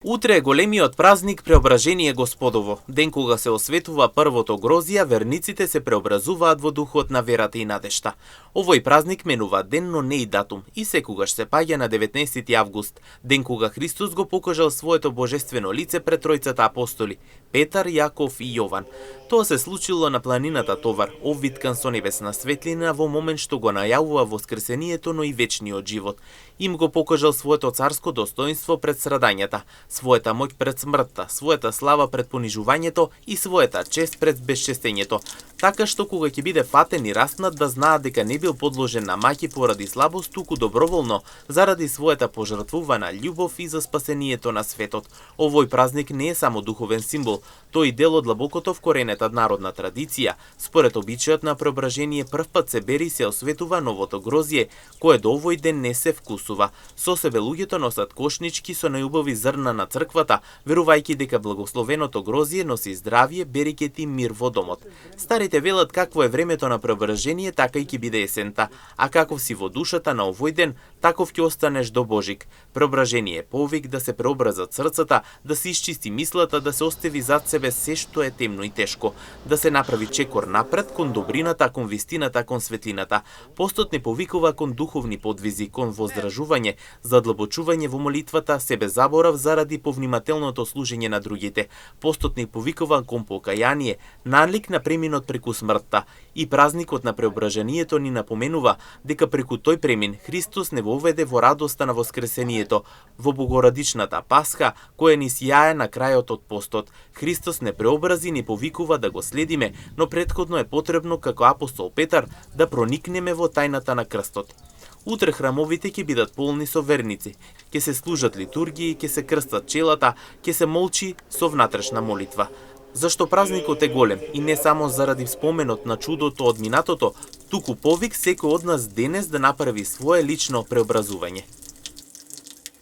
Утре е големиот празник Преображение Господово, ден кога се осветува првото грозје, верниците се преобразуваат во духот на верата и надежта. Овој празник менува ден, но не и датум, и секогаш се паѓа на 19 август, ден кога Христос го покажал своето божествено лице пред тројцата апостоли Петар, Јаков и Јован. Тоа се случило на планината Товар, обвиткан со небесна светлина во момент што го најавува воскресението, но и вечниот живот. Им го покажал своето царско достоинство пред страдањата, својата моќ пред смртта, својата слава пред понижувањето и својата чест пред безчестењето, така што кога ќе биде фатен и распнат да знаат дека не бил подложен на маќи поради слабост, туку доброволно, заради својата пожртвувана љубов и за спасението на светот. Овој празник не е само духовен символ, тој и дел од длабокото вкоренета народна традиција. Според обичајот на преображение првпат се бери се осветува новото грозје, кое до овој ден не се вкусува. Со себе луѓето носат кошнички со најубави зрна на црквата, верувајќи дека благословеното грозје носи здравје, берекет и мир во домот. Старите велат какво е времето на преображение, така и ќе биде есента, а каков си во душата на овој ден, таков ќе останеш до Божик. Преображение е повик да се преобразат срцата, да се исчисти мислата, да се остави зад себе се што е темно и тешко, да се направи чекор напред кон добрината, кон вистината, кон светлината. Постот не повикува кон духовни подвизи, кон воздржување, задлабочување во молитвата, себе заборав заради повнимателното служење на другите. Постот не повикува кон покаяние, налик на преминот преку смртта. И празникот на преображението ни напоменува дека преку тој премин Христос не воведе во радоста на воскресението, во богорадичната Пасха, која ни сјае на крајот од постот. Христос не преобрази, не повикува да го следиме, но претходно е потребно, како апостол Петар, да проникнеме во тајната на крстот. Утре храмовите ќе бидат полни со верници, ќе се служат литургии, ќе се крстат челата, ќе се молчи со внатрешна молитва. Зашто празникот е голем и не само заради споменот на чудото од минатото, туку повик секој од нас денес да направи свое лично преобразување.